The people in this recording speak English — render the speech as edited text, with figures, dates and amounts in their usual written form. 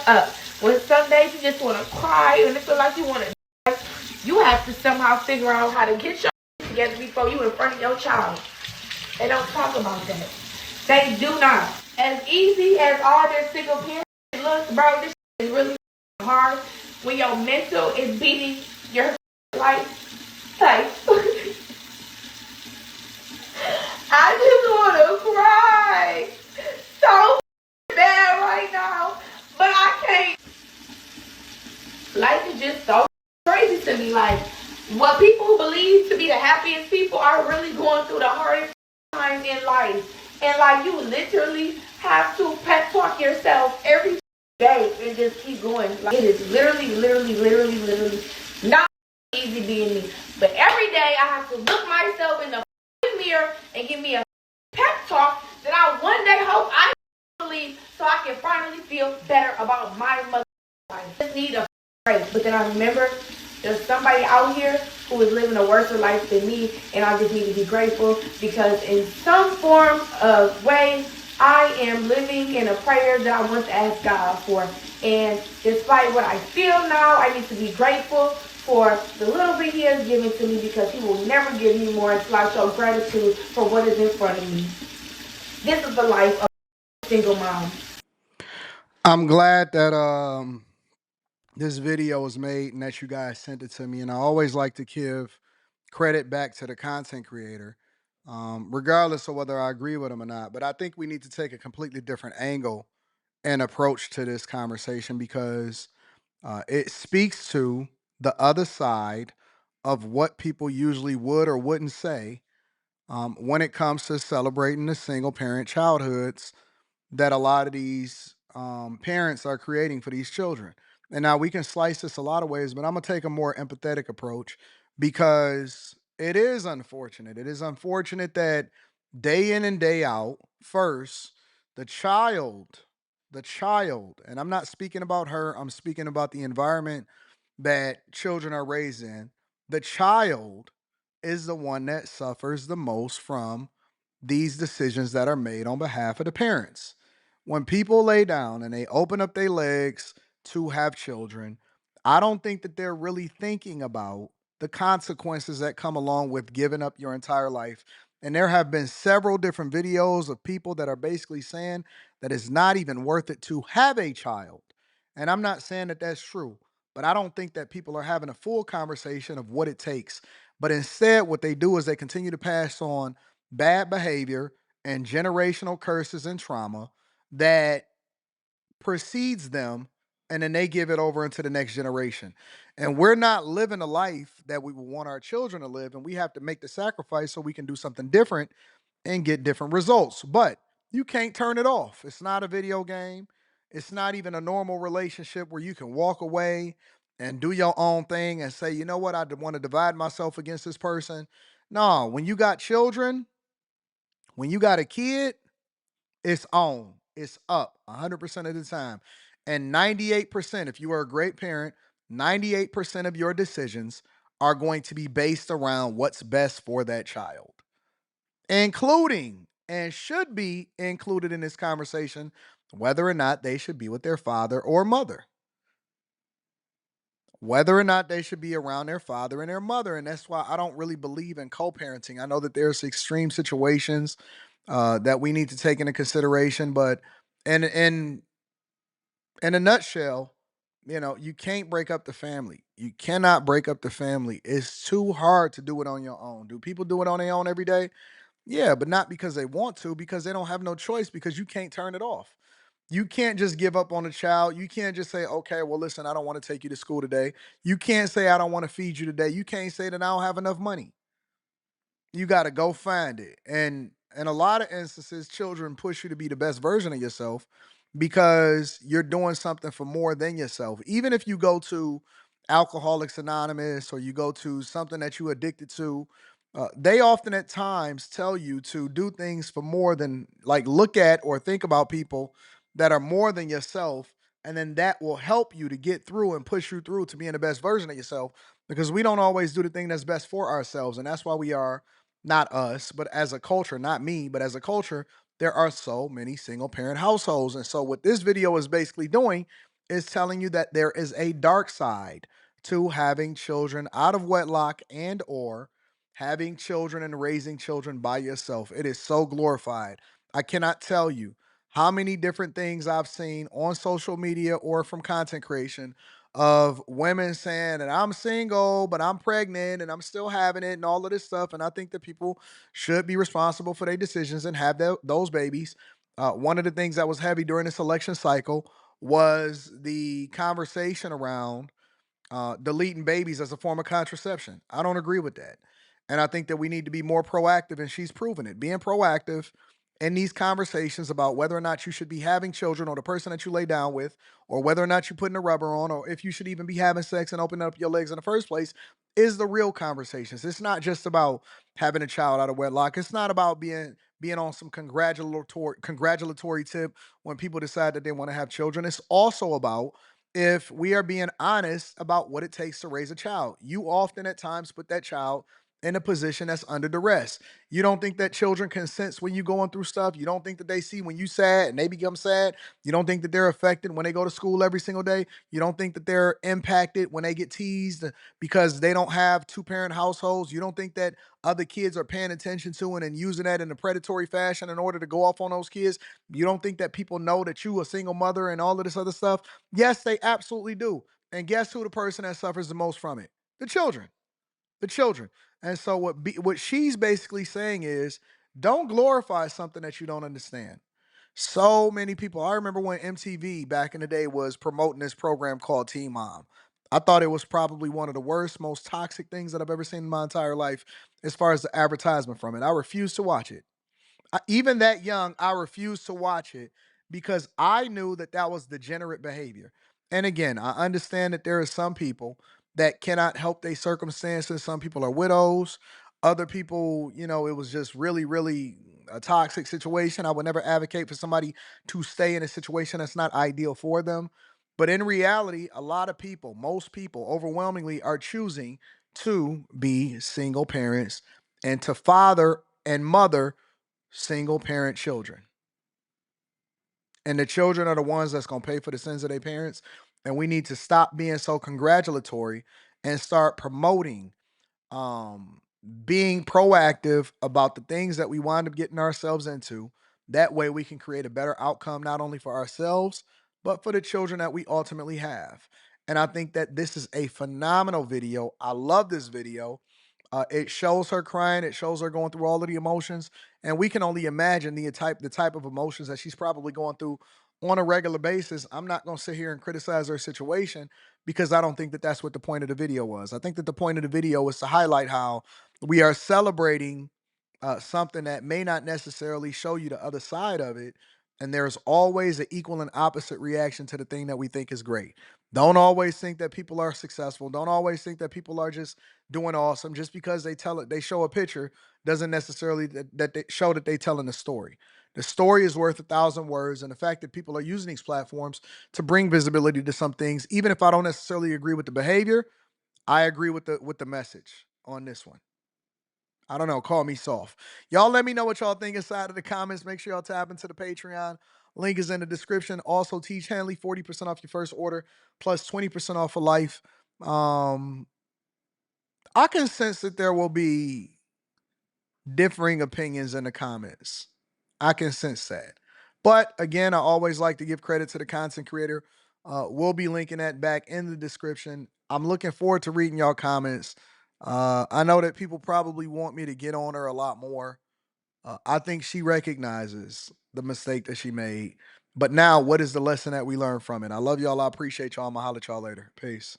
up. When some days you just want to cry and it feel like you want to die, you have to somehow figure out how to get your together before you in front of your child. They don't talk about that. They do not. As easy as all their single parents looks, bro, this is really hard when your mental is beating your life type. I just want to cry so bad right now, but I can't. Life is just so crazy to me. Like, what people who believe to be the happiest people are really going through the hardest time in life. And like, you literally have to pep talk yourself every day and just keep going. Like, it is literally not easy being me. But every day I have to look myself in the mirror and give me a pep talk that I one day hope I believe so I can finally feel better about my mother life. I just need a break. But then I remember there's somebody out here who is living a worse life than me, and I just need to be grateful because in some form of way I am living in a prayer that I want to ask God for. And despite what I feel now, I need to be grateful for the little bit He has given to me because He will never give me more until I show gratitude for what is in front of me. This is the life of a single mom. I'm glad that this video was made and that you guys sent it to me. And I always like to give credit back to the content creator, regardless of whether I agree with them or not. But I think we need to take a completely different angle and approach to this conversation because it speaks to the other side of what people usually would or wouldn't say when it comes to celebrating the single parent childhoods that a lot of these parents are creating for these children. And now we can slice this a lot of ways, but I'm gonna take a more empathetic approach because it is unfortunate. It is unfortunate that day in and day out, first, the child, and I'm not speaking about her, I'm speaking about the environment that children are raised in. The child is the one that suffers the most from these decisions that are made on behalf of the parents. When people lay down and they open up their legs to have children, I don't think that they're really thinking about the consequences that come along with giving up your entire life. And there have been several different videos of people that are basically saying that it's not even worth it to have a child. And I'm not saying that that's true, but I don't think that people are having a full conversation of what it takes. But instead, what they do is they continue to pass on bad behavior and generational curses and trauma that precedes them, and then they give it over into the next generation. And we're not living a life that we would want our children to live, and we have to make the sacrifice so we can do something different and get different results. But you can't turn it off. It's not a video game. It's not even a normal relationship where you can walk away and do your own thing and say, you know what, I want to divide myself against this person. No, when you got children, when you got a kid, it's on. It's up 100% of the time. And 98%, if you are a great parent, 98% of your decisions are going to be based around what's best for that child, including and should be included in this conversation whether or not they should be with their father or mother, whether or not they should be around their father and their mother. And that's why I don't really believe in co-parenting. I know that there's extreme situations that we need to take into consideration, but in in a nutshell, you know, you can't break up the family. You cannot break up the family. It's too hard to do it on your own. Do people do it on their own every day? Yeah, but not because they want to, because they don't have no choice because you can't turn it off. You can't just give up on a child. You can't just say, okay, well, listen, I don't want to take you to school today. You can't say, I don't want to feed you today. You can't say that I don't have enough money. You got to go find it. And in a lot of instances, children push you to be the best version of yourself because you're doing something for more than yourself. Even if you go to Alcoholics Anonymous or you go to something that you're addicted to, they often at times tell you to do things for more than, like, look at or think about people that are more than yourself. And then that will help you to get through and push you through to being the best version of yourself because we don't always do the thing that's best for ourselves. And that's why we are, not us, but as a culture, not me, but as a culture, there are so many single parent households. And so, what this video is basically doing is telling you that there is a dark side to having children out of wedlock and or having children and raising children by yourself. It is so glorified. I cannot tell you how many different things I've seen on social media or from content creation of women saying that I'm single, but I'm pregnant and I'm still having it and all of this stuff. And I think that people should be responsible for their decisions and have those babies. One of the things that was heavy during this election cycle was the conversation around deleting babies as a form of contraception. I don't agree with that. And I think that we need to be more proactive, and she's proven it. Being proactive in these conversations about whether or not you should be having children or the person that you lay down with, or whether or not you're putting a rubber on, or if you should even be having sex and opening up your legs in the first place, is the real conversations. It's not just about having a child out of wedlock. It's not about being on some congratulatory tip when people decide that they want to have children. It's also about if we are being honest about what it takes to raise a child. You often at times put that child in a position that's under duress. You don't think that children can sense when you going through stuff. You don't think that they see when you sad and they become sad. You don't think that they're affected when they go to school every single day. You don't think that they're impacted when they get teased because they don't have two-parent households. You don't think that other kids are paying attention to it and using that in a predatory fashion in order to go off on those kids. You don't think that people know that you a single mother and all of this other stuff. Yes, they absolutely do. And guess who the person that suffers the most from it? The children. The children. And so what she's basically saying is don't glorify something that you don't understand. So many people. I remember when MTV back in the day was promoting this program called Teen Mom. I thought it was probably one of the worst, most toxic things that I've ever seen in my entire life as far as the advertisement from it. I refused to watch it. Even that young, I refused to watch it because I knew that that was degenerate behavior. And again, I understand that there are some people that cannot help their circumstances. Some people are widows. Other people, it was just really, really a toxic situation. I would never advocate for somebody to stay in a situation that's not ideal for them. But in reality, a lot of people, most people overwhelmingly are choosing to be single parents and to father and mother single parent children. And the children are the ones that's going to pay for the sins of their parents. And we need to stop being so congratulatory and start promoting um being proactive about the things that we wind up getting ourselves into. That way we can create a better outcome not only for ourselves but for the children that we ultimately have. And I think that this is a phenomenal video. I love this video. It shows her crying, it shows her going through all of the emotions, and we can only imagine the type of emotions that she's probably going through on a regular basis. I'm not going to sit here and criticize her situation because I don't think that that's what the point of the video was. I think that the point of the video was to highlight how we are celebrating something that may not necessarily show you the other side of it. And there's always an equal and opposite reaction to the thing that we think is great. Don't always think that people are successful. Don't always think that people are just doing awesome. Just because they show a picture doesn't necessarily that they show that they telling a story. The story is worth 1,000 words, and the fact that people are using these platforms to bring visibility to some things, even if I don't necessarily agree with the behavior, I agree with the message on this one. I don't know. Call me soft. Y'all let me know what y'all think inside of the comments. Make sure y'all tap into the Patreon. Link is in the description. Also, Teach Hanley, 40% off your first order, plus 20% off for life. Um, I can sense that there will be differing opinions in the comments. I can sense that. But again, I always like to give credit to the content creator. We'll be linking that back in the description. I'm looking forward to reading y'all comments. I know that people probably want me to get on her a lot more. I think she recognizes the mistake that she made. But now, what is the lesson that we learned from it? I love y'all. I appreciate y'all. I'm going to holler at y'all later. Peace.